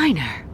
Steiner.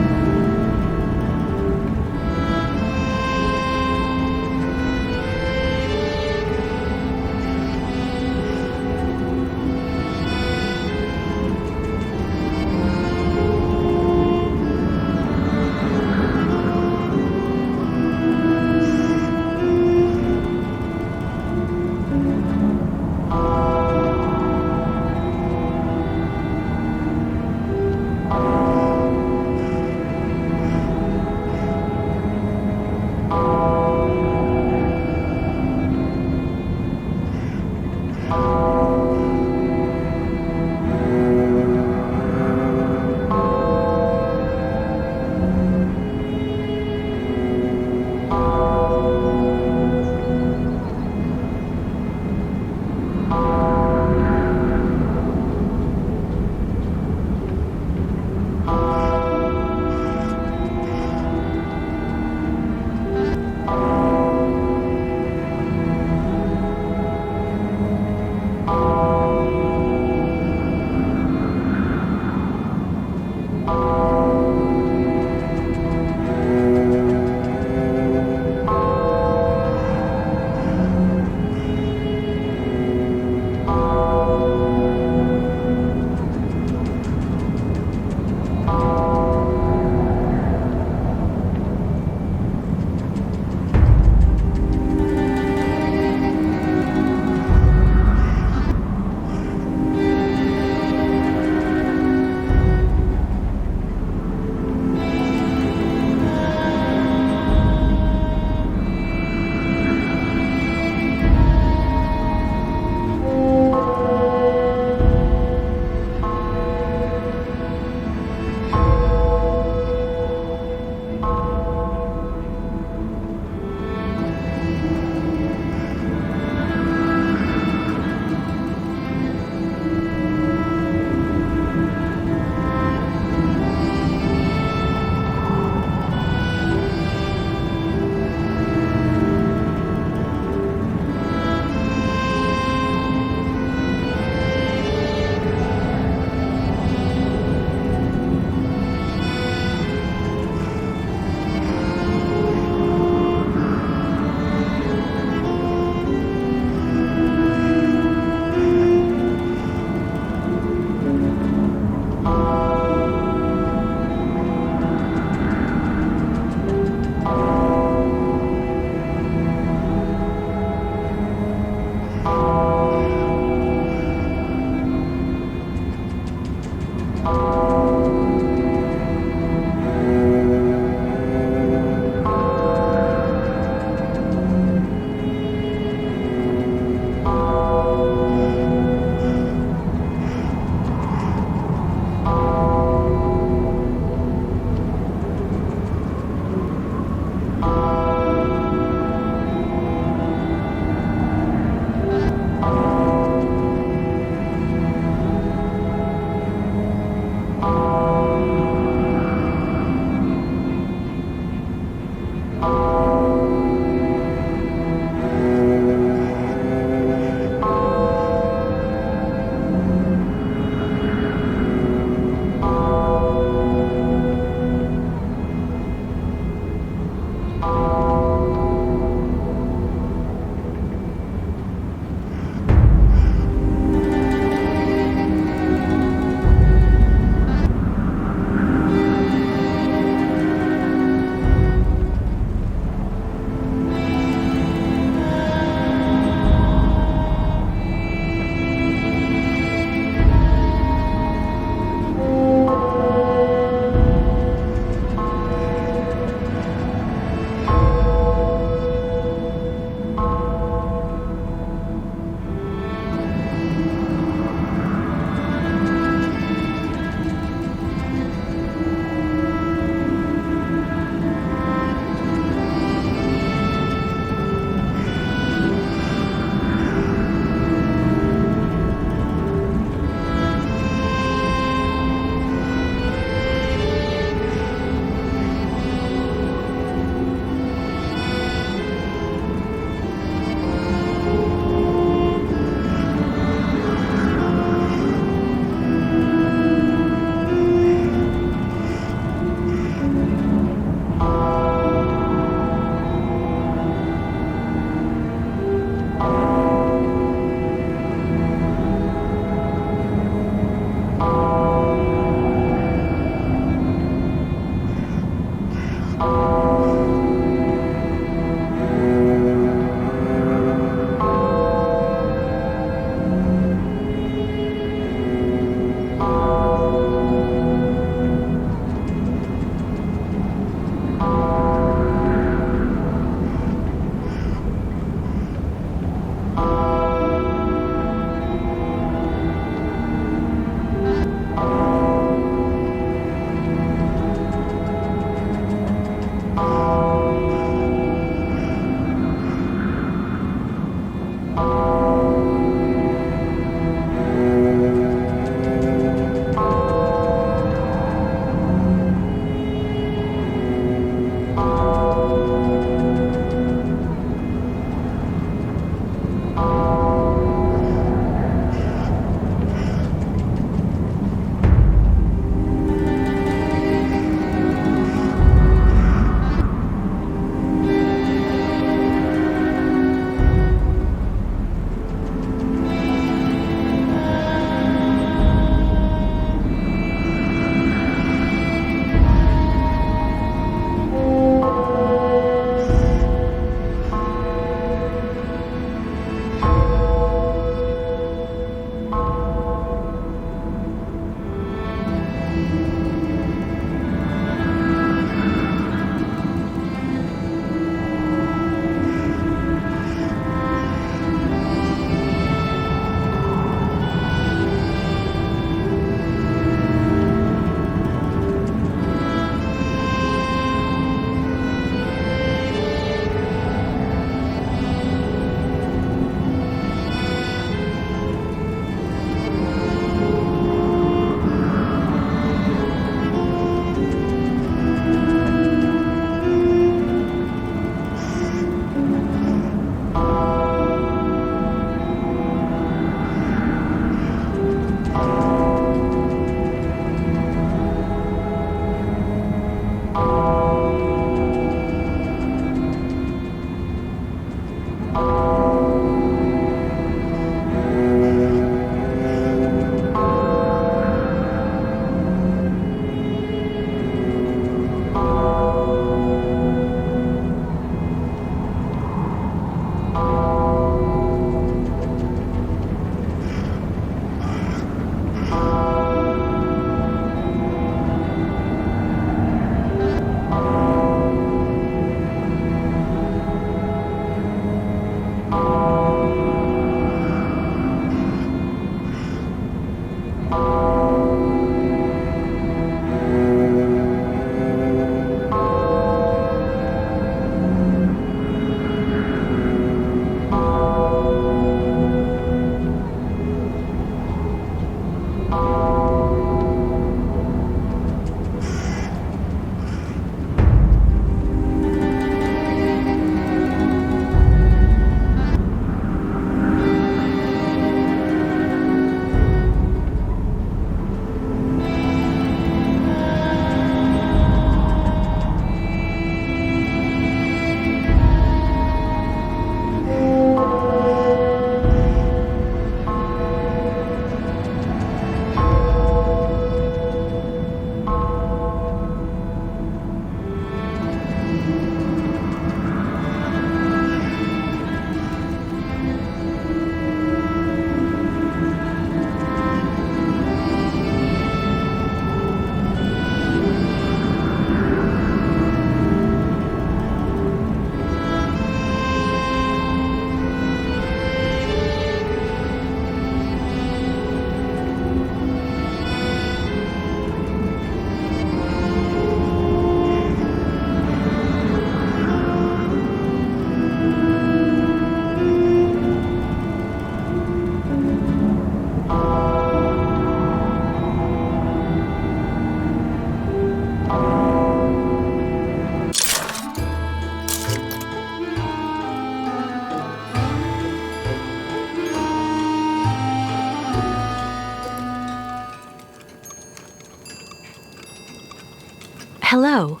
Hello.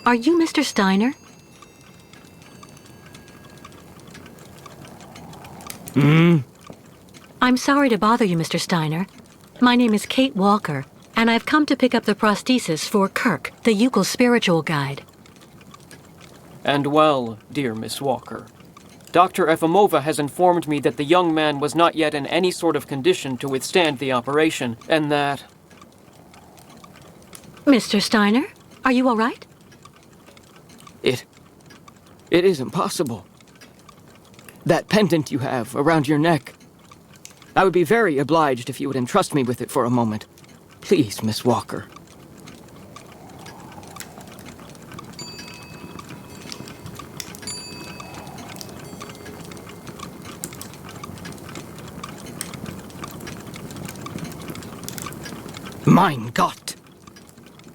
Are you Mr. Steiner? I'm sorry to bother you, Mr. Steiner. My name is Kate Walker, and I've come to pick up the prosthesis for Kirk, the Yukel's spiritual guide. And well, dear Miss Walker, Dr. Efimova has informed me that the young man was not yet in any sort of condition to withstand the operation, and that... Mr. Steiner, are you all right? It is impossible. That pendant you have around your neck. I would be very obliged if you would entrust me with it for a moment. Please, Miss Walker. Mein Gott!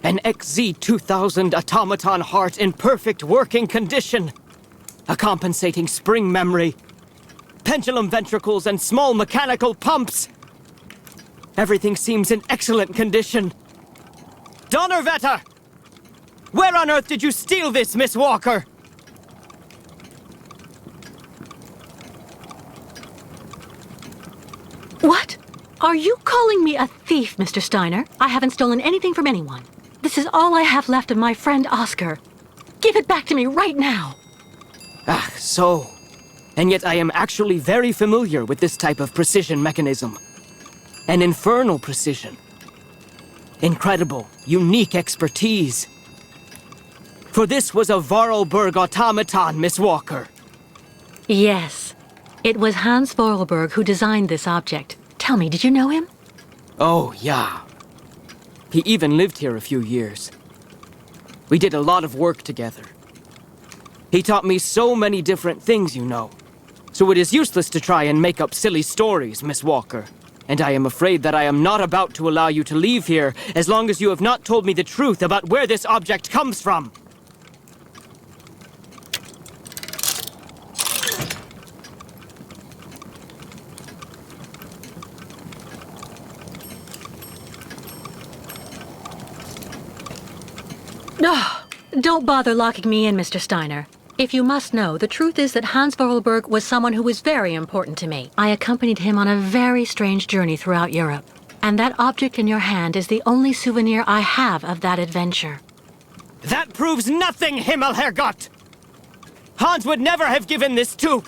An XZ-2000 automaton heart in perfect working condition. A compensating spring memory. Pendulum ventricles and small mechanical pumps. Everything seems in excellent condition. Donnerwetter! Where on earth did you steal this, Miss Walker? What? Are you calling me a thief, Mr. Steiner? I haven't stolen anything from anyone. This is all I have left of my friend Oscar. Give it back to me right now. Ah, so. And yet I am actually very familiar with this type of precision mechanism. An infernal precision. Incredible, unique expertise. For this was a Vorarlberg automaton, Miss Walker. Yes. It was Hans Vorarlberg who designed this object. Tell me, did you know him? Oh, yeah. He even lived here a few years. We did a lot of work together. He taught me so many different things, you know. So it is useless to try and make up silly stories, Miss Walker. And I am afraid that I am not about to allow you to leave here as long as you have not told me the truth about where this object comes from. Oh, don't bother locking me in, Mr. Steiner. If you must know, the truth is that Hans Vorarlberg was someone who was very important to me. I accompanied him on a very strange journey throughout Europe. And that object in your hand is the only souvenir I have of that adventure. That proves nothing, Himmelherrgott! Hans would never have given this to...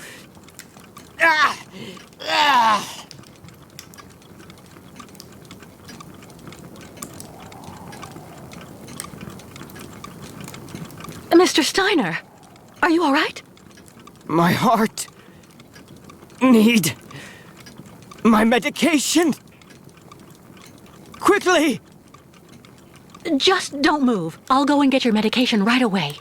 Mr. Steiner, are you all right? My heart... need... my medication! Quickly! Just don't move. I'll go and get your medication right away.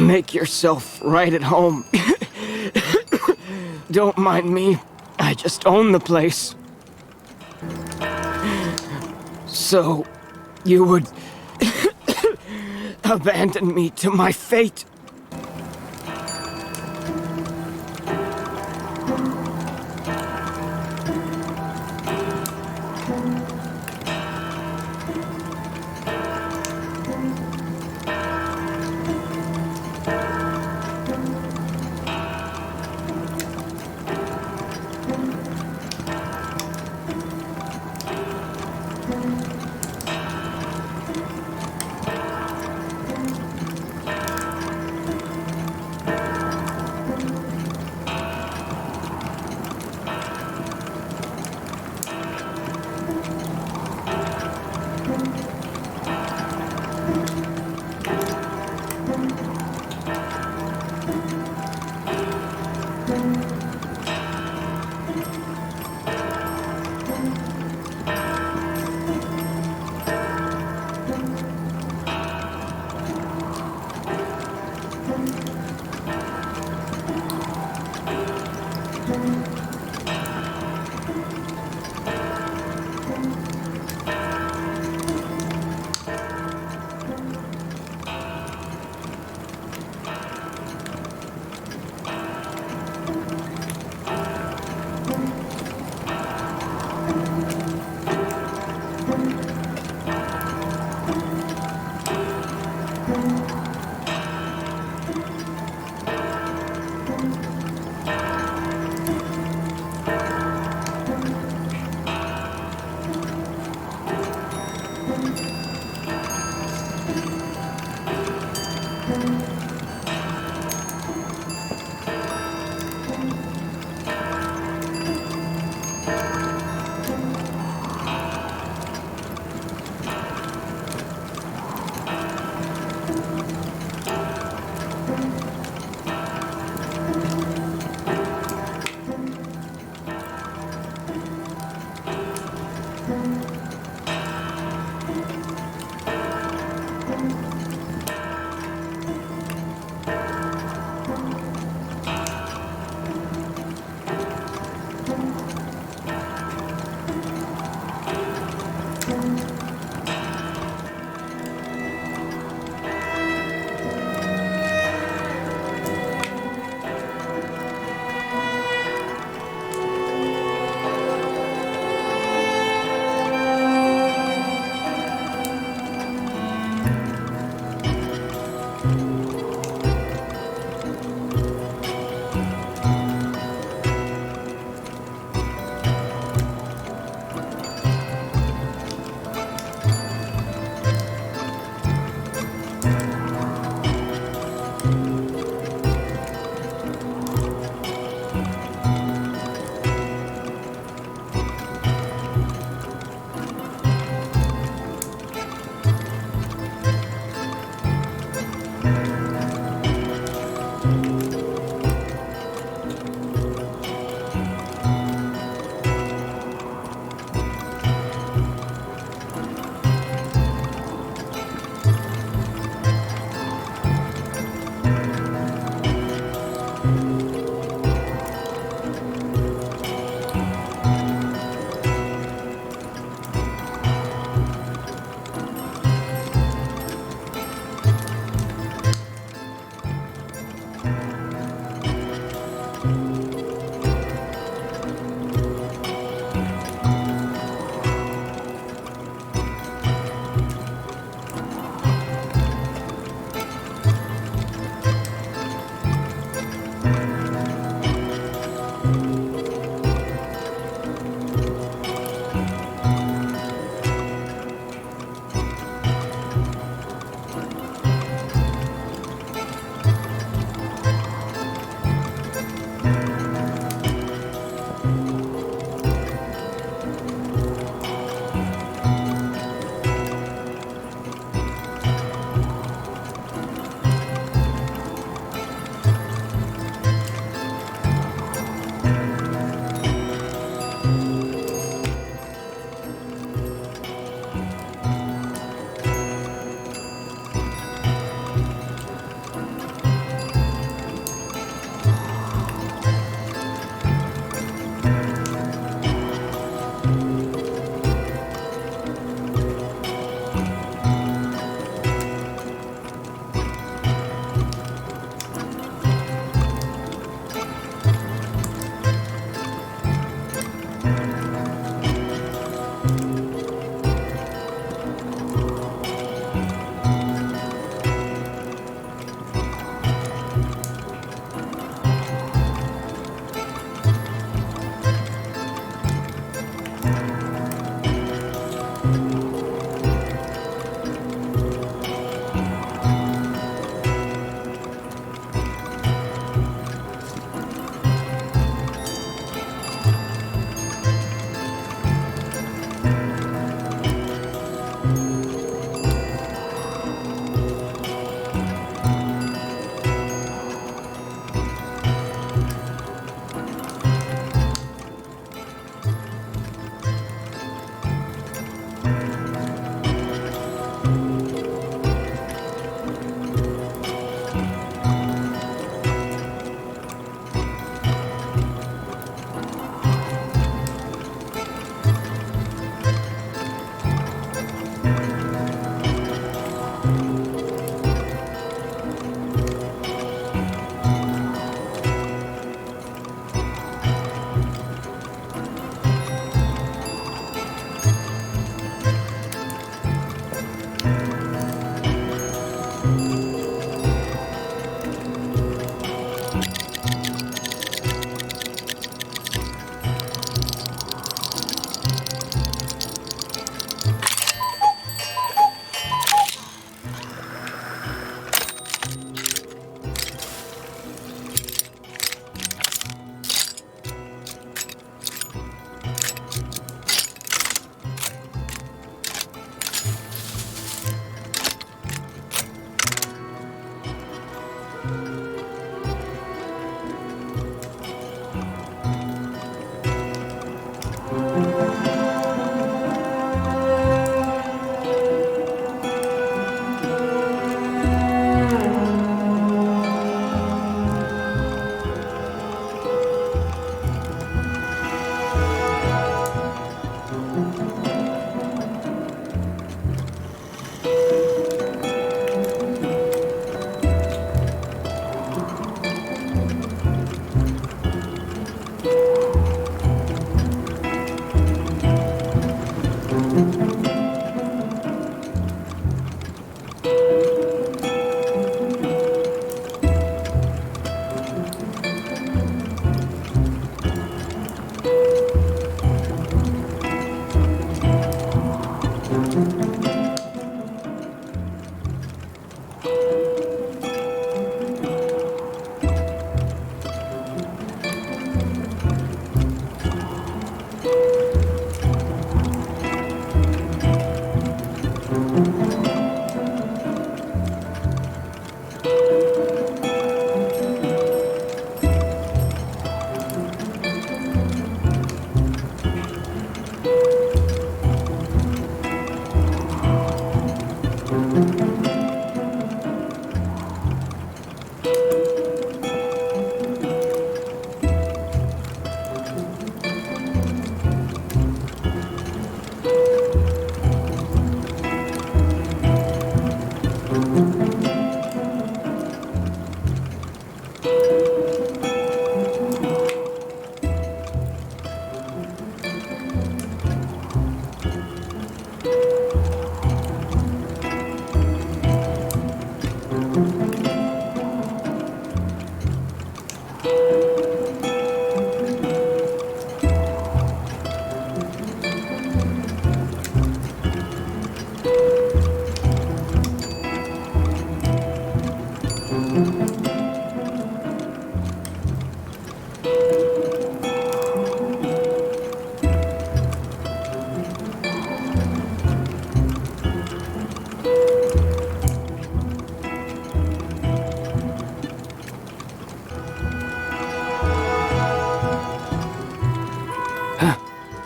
Make yourself right at home. Don't mind me. I just own the place. So, you would abandon me to my fate?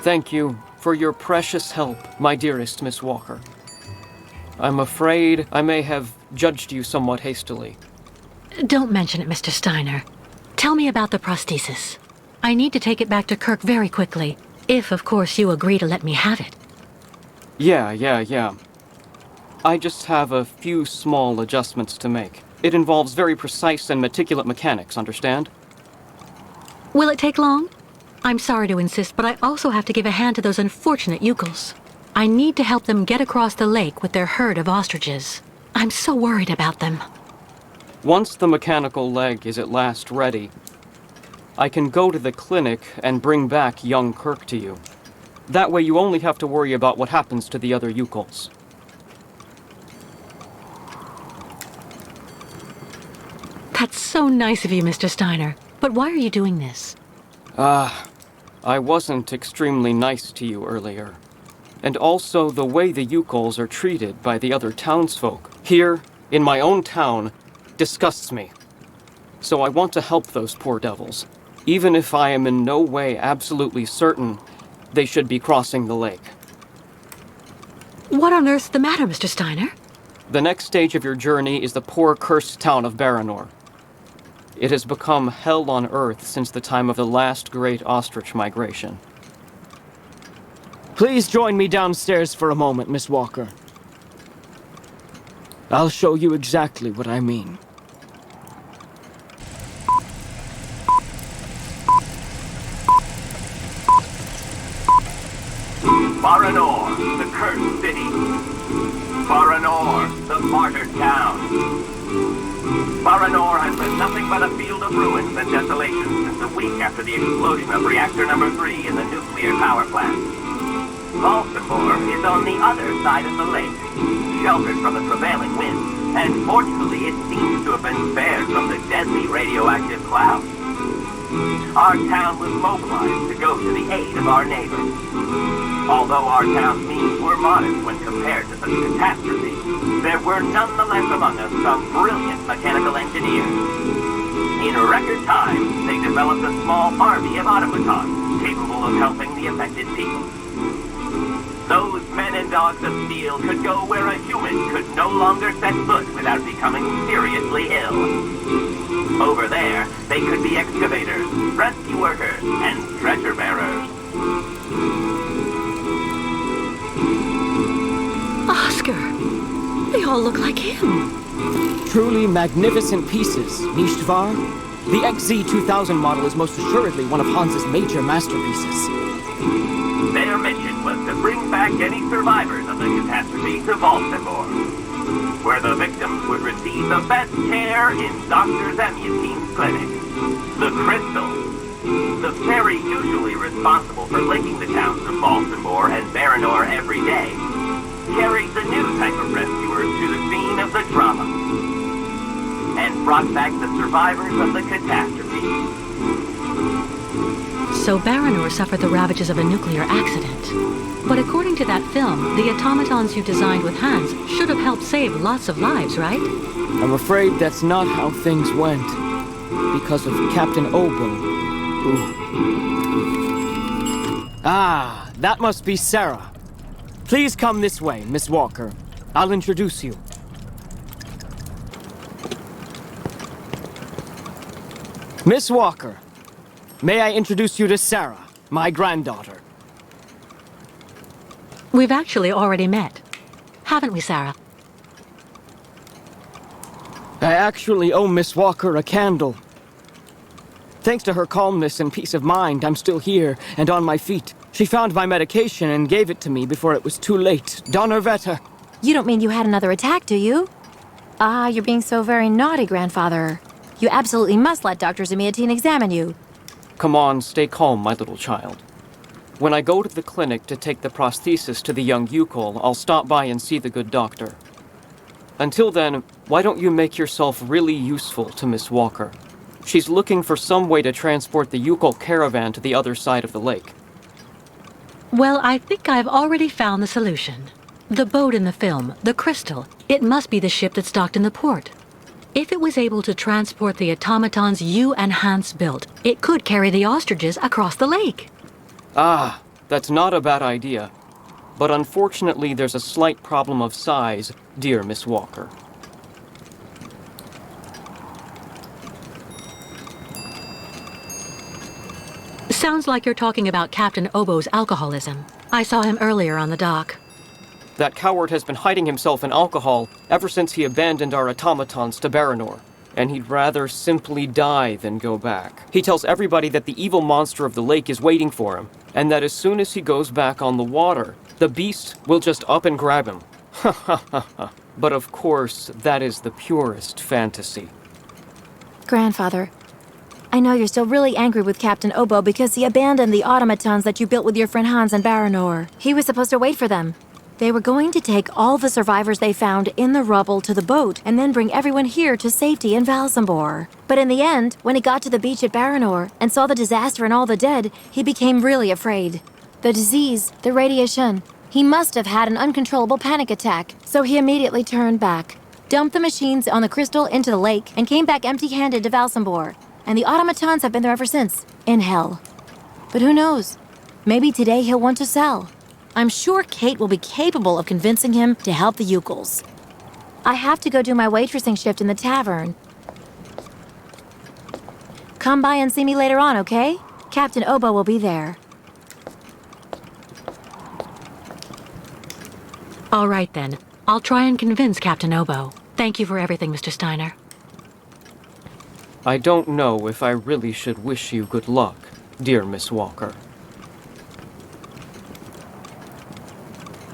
Thank you for your precious help, my dearest Miss Walker. I'm afraid I may have judged you somewhat hastily. Don't mention it, Mr. Steiner. Tell me about the prosthesis. I need to take it back to Kirk very quickly, if, of course, you agree to let me have it. Yeah. I just have a few small adjustments to make. It involves very precise and meticulous mechanics, understand? Will it take long? I'm sorry to insist, but I also have to give a hand to those unfortunate Yukels. I need to help them get across the lake with their herd of ostriches. I'm so worried about them. Once the mechanical leg is at last ready, I can go to the clinic and bring back young Kirk to you. That way you only have to worry about what happens to the other Yukels. That's so nice of you, Mr. Steiner. But why are you doing this? I wasn't extremely nice to you earlier. And also the way the Yukels are treated by the other townsfolk here, in my own town, disgusts me. So I want to help those poor devils, even if I am in no way absolutely certain they should be crossing the lake. What on earth's the matter, Mr. Steiner? The next stage of your journey is the poor, cursed town of Baranor. It has become hell on earth since the time of the last great ostrich migration. Please join me downstairs for a moment, Miss Walker. I'll show you exactly what I mean. Baranor, the cursed city. Baranor, the martyred town. Baranor has been nothing but a field of ruins and desolation since a week after the explosion of reactor number 3 in the nuclear power plant. Baltimore is on the other side of the lake, sheltered from the prevailing winds, and fortunately it seems to have been spared from the deadly radioactive clouds. Our town was mobilized to go to the aid of our neighbors. Although our town's means were modest when compared to such catastrophe, there were nonetheless among us some brilliant mechanical engineers. In record time, they developed a small army of automatons capable of helping the affected people. Those men and dogs of steel could go where a human could no longer set foot without becoming seriously ill. Over there, they could be excavators, rescue workers, and treasure bearers. Oscar! They all look like him. Truly magnificent pieces, Nishtvar. The XZ-2000 model is most assuredly one of Hans's major masterpieces. Their mission was to bring back any survivors of the catastrophe to Baltimore, where the victims would receive the best care in Dr. JMTM's clinic. The Crystal, the ferry usually responsible for linking the towns of Baltimore and Baranor every day, carried the new type of rescuers to the scene of the drama, and brought back the survivors of the catastrophe. So Baranor suffered the ravages of a nuclear accident. But according to that film, the automatons you designed with Hans should have helped save lots of lives, right? I'm afraid that's not how things went. Because of Captain Obo, who... Ah, that must be Sarah. Please come this way, Miss Walker. I'll introduce you. Miss Walker, may I introduce you to Sarah, my granddaughter? We've actually already met. Haven't we, Sarah? I actually owe Miss Walker a candle. Thanks to her calmness and peace of mind, I'm still here and on my feet. She found my medication and gave it to me before it was too late. Donnerwetter. You don't mean you had another attack, do you? Ah, you're being so very naughty, Grandfather. You absolutely must let Dr. JMTM examine you. Come on, stay calm, my little child. When I go to the clinic to take the prosthesis to the young Yukol, I'll stop by and see the good doctor. Until then, why don't you make yourself really useful to Miss Walker? She's looking for some way to transport the Yukol caravan to the other side of the lake. Well, I think I've already found the solution. The boat in the film, the Crystal, it must be the ship that's docked in the port. If it was able to transport the automatons you and Hans built, it could carry the ostriches across the lake. Ah, that's not a bad idea. But unfortunately, there's a slight problem of size, dear Miss Walker. Sounds like you're talking about Captain Obo's alcoholism. I saw him earlier on the dock. That coward has been hiding himself in alcohol ever since he abandoned our automatons to Baranor, and he'd rather simply die than go back. He tells everybody that the evil monster of the lake is waiting for him, and that as soon as he goes back on the water, the beast will just up and grab him. Ha ha ha ha. But of course, that is the purest fantasy. Grandfather, I know you're still really angry with Captain Obo because he abandoned the automatons that you built with your friend Hans and Baranor. He was supposed to wait for them. They were going to take all the survivors they found in the rubble to the boat and then bring everyone here to safety in Valsambor. But in the end, when he got to the beach at Baranor and saw the disaster and all the dead, he became really afraid. The disease, the radiation, he must have had an uncontrollable panic attack, so he immediately turned back, dumped the machines on the Crystal into the lake, and came back empty-handed to Valsambor. And the automatons have been there ever since, in hell. But who knows? Maybe today he'll want to sell. I'm sure Kate will be capable of convincing him to help the Ukels. I have to go do my waitressing shift in the tavern. Come by and see me later on, okay? Captain Obo will be there. All right, then. I'll try and convince Captain Obo. Thank you for everything, Mr. Steiner. I don't know if I really should wish you good luck, dear Miss Walker.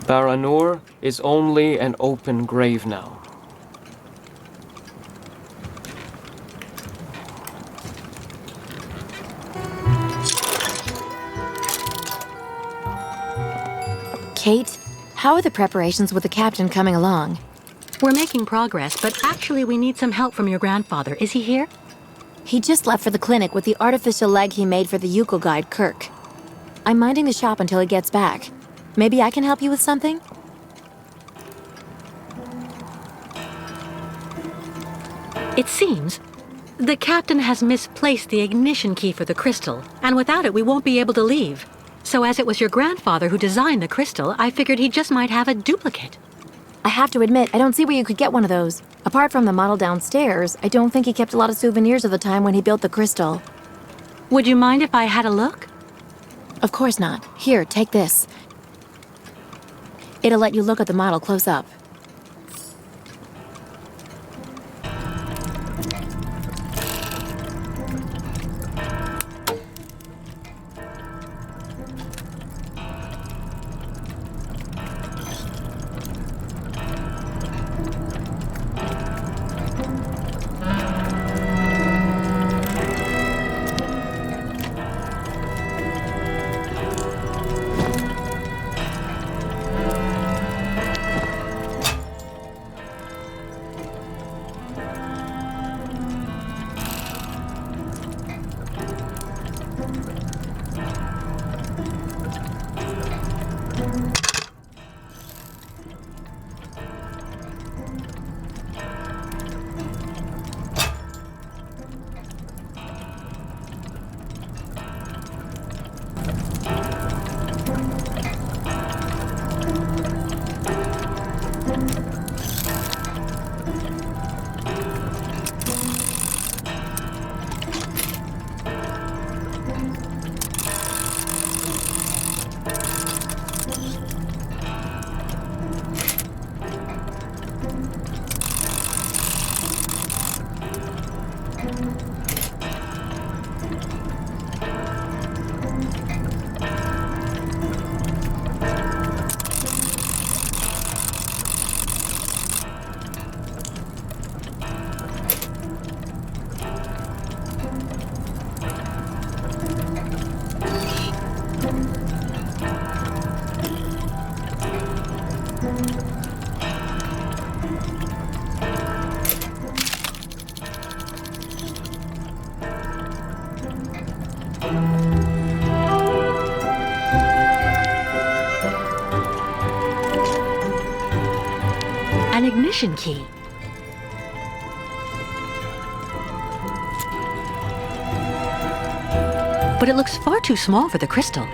Baranur is only an open grave now. Kate, how are the preparations with the captain coming along? We're making progress, but actually we need some help from your grandfather. Is he here? He just left for the clinic with the artificial leg he made for the Ukel guide, Kirk. I'm minding the shop until he gets back. Maybe I can help you with something? It seems the captain has misplaced the ignition key for the crystal, and without it we won't be able to leave. So as it was your grandfather who designed the crystal, I figured he just might have a duplicate. I have to admit, I don't see where you could get one of those. Apart from the model downstairs, I don't think he kept a lot of souvenirs of the time when he built the crystal. Would you mind if I had a look? Of course not. Here, take this. It'll let you look at the model close up. An ignition key. But it looks far too small for the crystal.